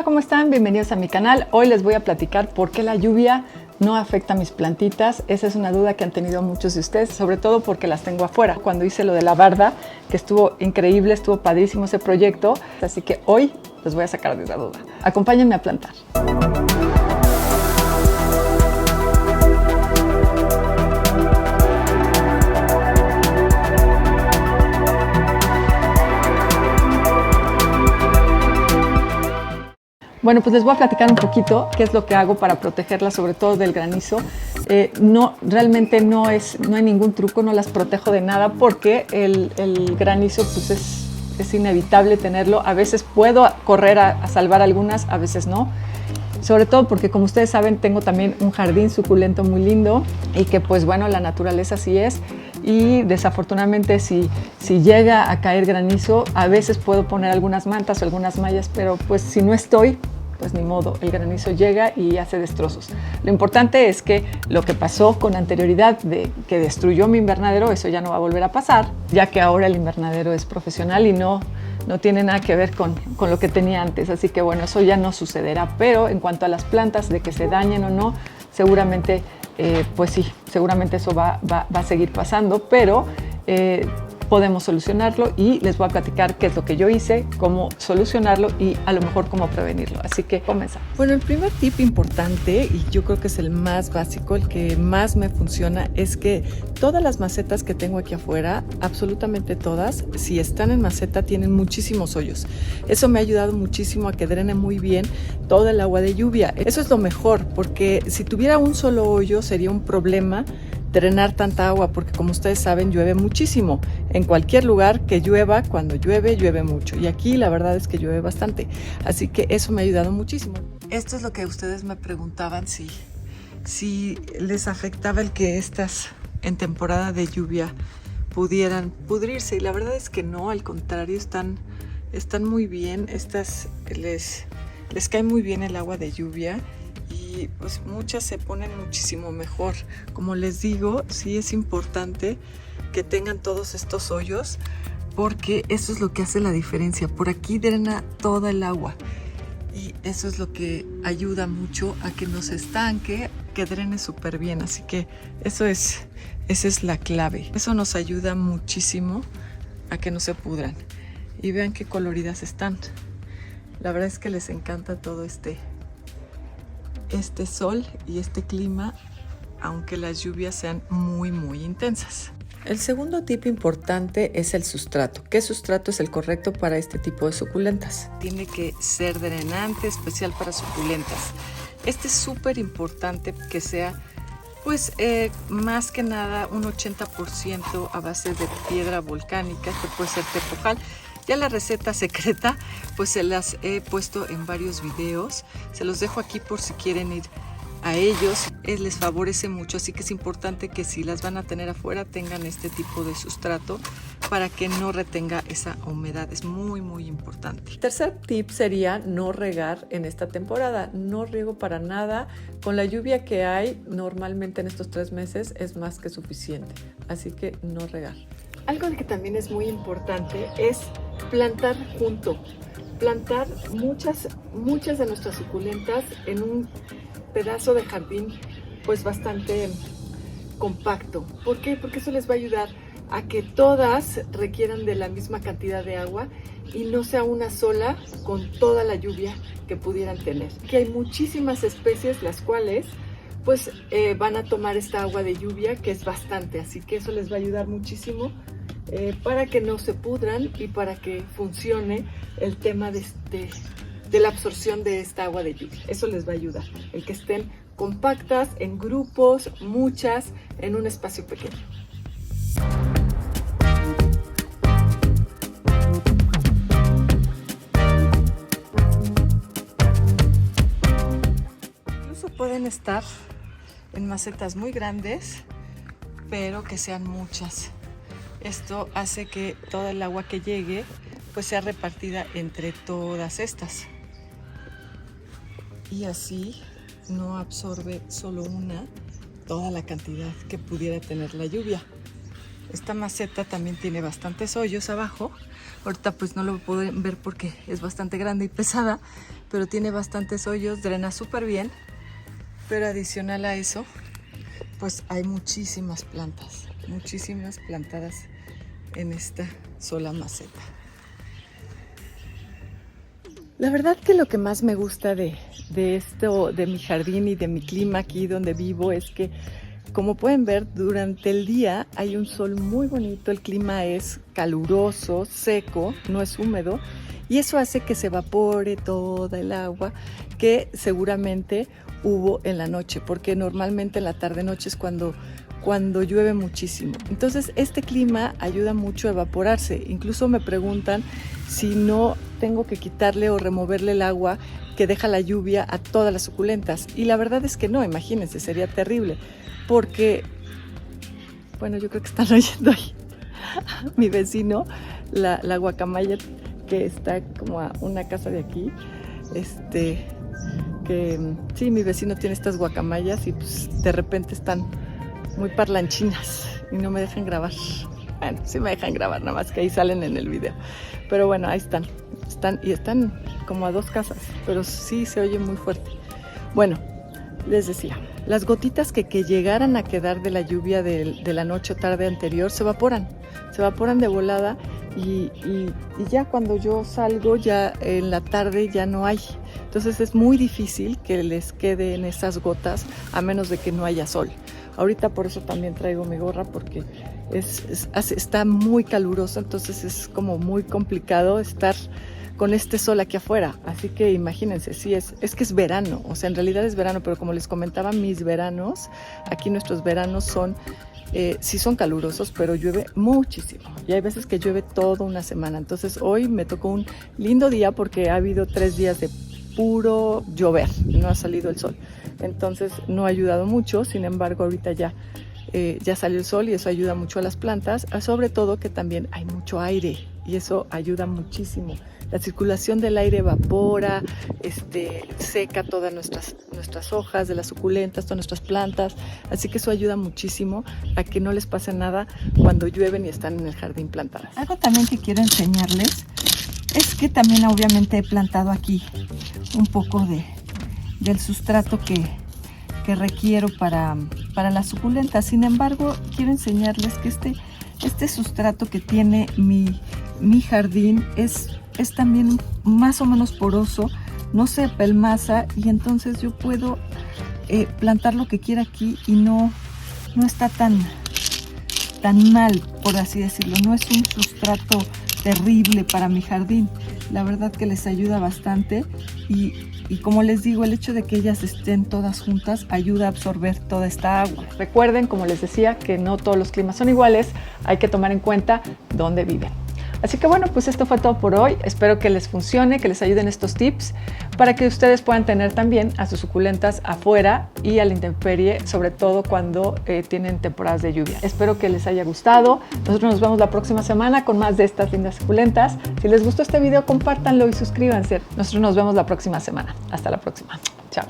¿cómo están? Bienvenidos a mi canal. Hoy les voy a platicar por qué la lluvia no afecta a mis plantitas. Esa es una duda que han tenido muchos de ustedes, sobre todo porque las tengo afuera. Cuando hice lo de la barda, que estuvo increíble, estuvo padrísimo ese proyecto, así que hoy les voy a sacar de esa duda. Acompáñenme a plantar. Bueno, pues les voy a platicar un poquito qué es lo que hago para protegerlas, sobre todo del granizo. Realmente no hay ningún truco, no las protejo de nada porque el granizo pues es inevitable tenerlo. A veces puedo correr a salvar algunas, a veces no. Sobre todo porque, como ustedes saben, tengo también un jardín suculento muy lindo y que pues bueno, la naturaleza así es. Y desafortunadamente si llega a caer granizo, a veces puedo poner algunas mantas o algunas mallas, pero pues si no estoy, pues ni modo, el granizo llega y hace destrozos. Lo importante es que lo que pasó con anterioridad de que destruyó mi invernadero, eso ya no va a volver a pasar, ya que ahora el invernadero es profesional y no tiene nada que ver con lo que tenía antes. Así que bueno, eso ya no sucederá. Pero en cuanto a las plantas, de que se dañen o no, seguramente, pues sí, seguramente eso va a seguir pasando, pero podemos solucionarlo y les voy a platicar qué es lo que yo hice, cómo solucionarlo y a lo mejor cómo prevenirlo. Así que comenzamos. Bueno, el primer tip importante, y yo creo que es el más básico, el que más me funciona, es que todas las macetas que tengo aquí afuera, absolutamente todas, si están en maceta, tienen muchísimos hoyos. Eso me ha ayudado muchísimo a que drene muy bien todo el agua de lluvia. Eso es lo mejor, porque si tuviera un solo hoyo sería un problema drenar tanta agua, porque como ustedes saben, llueve muchísimo. En cualquier lugar que llueva, cuando llueve, llueve mucho. Y aquí la verdad es que llueve bastante. Así que eso me ha ayudado muchísimo. Esto es lo que ustedes me preguntaban, si les afectaba el que estas en temporada de lluvia pudieran pudrirse. Y la verdad es que no, al contrario, están muy bien. Estas les cae muy bien el agua de lluvia. Y pues muchas se ponen muchísimo mejor. Como les digo, sí es importante que tengan todos estos hoyos porque eso es lo que hace la diferencia. Por aquí drena toda el agua y eso es lo que ayuda mucho a que no se estanque, que drene súper bien. Así que esa es la clave. Eso nos ayuda muchísimo a que no se pudran. Y vean qué coloridas están. La verdad es que les encanta todo este sol y este clima, aunque las lluvias sean muy intensas. El segundo tip importante es el sustrato. ¿Qué sustrato es el correcto para este tipo de suculentas? Tiene que ser drenante, especial para suculentas. Este es súper importante que sea, pues, más que nada un 80% a base de piedra volcánica, que puede ser tepojal. Ya la receta secreta, pues se las he puesto en varios videos. Se los dejo aquí por si quieren ir a ellos. Les favorece mucho, así que es importante que si las van a tener afuera tengan este tipo de sustrato para que no retenga esa humedad. Es muy importante. El tercer tip sería no regar en esta temporada. No riego para nada. Con la lluvia que hay normalmente en estos 3 meses es más que suficiente. Así que no regar. Algo que también es muy importante es plantar junto. Plantar muchas de nuestras suculentas en un pedazo de jardín pues bastante compacto. ¿Por qué? Porque eso les va a ayudar a que todas requieran de la misma cantidad de agua y no sea una sola con toda la lluvia que pudieran tener. Que hay muchísimas especies las cuales pues van a tomar esta agua de lluvia, que es bastante, así que eso les va a ayudar muchísimo para que no se pudran y para que funcione el tema de la absorción de esta agua de lluvia. Eso les va a ayudar, el que estén compactas, en grupos, muchas, en un espacio pequeño. Incluso pueden estar en macetas muy grandes, pero que sean muchas. Esto hace que toda el agua que llegue pues sea repartida entre todas estas. Y así no absorbe solo toda la cantidad que pudiera tener la lluvia. Esta maceta también tiene bastantes hoyos abajo. Ahorita pues no lo pueden ver porque es bastante grande y pesada, pero tiene bastantes hoyos, drena súper bien. Pero adicional a eso, pues hay muchísimas plantadas en esta sola maceta. La verdad que lo que más me gusta de mi jardín y de mi clima aquí donde vivo es que, como pueden ver, durante el día hay un sol muy bonito, el clima es caluroso, seco, no es húmedo, y eso hace que se evapore toda el agua que seguramente hubo en la noche, porque normalmente en la tarde-noche es cuando llueve muchísimo. Entonces este clima ayuda mucho a evaporarse. Incluso me preguntan si no tengo que quitarle o removerle el agua que deja la lluvia a todas las suculentas. Y la verdad es que no, imagínense, sería terrible. Porque, bueno, yo creo que están oyendo ahí mi vecino, la guacamaya que está como a una casa de aquí, que sí, mi vecino tiene estas guacamayas y pues de repente están muy parlanchinas y no me dejan grabar. Bueno, sí me dejan grabar, nada más que ahí salen en el video. Pero bueno, ahí están como a 2 casas, pero sí se oye muy fuerte. Bueno, les decía, las gotitas que llegaran a quedar de la lluvia de la noche o tarde anterior se evaporan de volada y ya cuando yo salgo, ya en la tarde ya no hay. Entonces es muy difícil que les queden esas gotas a menos de que no haya sol. Ahorita por eso también traigo mi gorra, porque está muy caluroso, entonces es como muy complicado estar con este sol aquí afuera. Así que imagínense, sí, es que es verano, o sea, en realidad es verano, pero como les comentaba, mis veranos, aquí nuestros veranos sí son calurosos, pero llueve muchísimo. Y hay veces que llueve toda una semana. Entonces hoy me tocó un lindo día porque ha habido 3 días de puro llover, no ha salido el sol. Entonces no ha ayudado mucho, sin embargo ahorita ya salió el sol y eso ayuda mucho a las plantas, sobre todo que también hay mucho aire y eso ayuda muchísimo. La circulación del aire evapora, seca todas nuestras hojas de las suculentas, todas nuestras plantas, así que eso ayuda muchísimo a que no les pase nada cuando llueven y están en el jardín plantadas. Algo también que quiero enseñarles es que también obviamente he plantado aquí un poco del sustrato que requiero para las suculentas. Sin embargo, quiero enseñarles que este sustrato que tiene mi jardín es también más o menos poroso, no se apelmaza y entonces yo puedo plantar lo que quiera aquí y no está tan mal, por así decirlo. No es un sustrato terrible para mi jardín. La verdad que les ayuda bastante y como les digo, el hecho de que ellas estén todas juntas ayuda a absorber toda esta agua. Recuerden, como les decía, que no todos los climas son iguales, hay que tomar en cuenta dónde viven. Así que bueno, pues esto fue todo por hoy. Espero que les funcione, que les ayuden estos tips para que ustedes puedan tener también a sus suculentas afuera y a la intemperie, sobre todo cuando tienen temporadas de lluvia. Espero que les haya gustado. Nosotros nos vemos la próxima semana con más de estas lindas suculentas. Si les gustó este video, compártanlo y suscríbanse. Nosotros nos vemos la próxima semana. Hasta la próxima. Chao.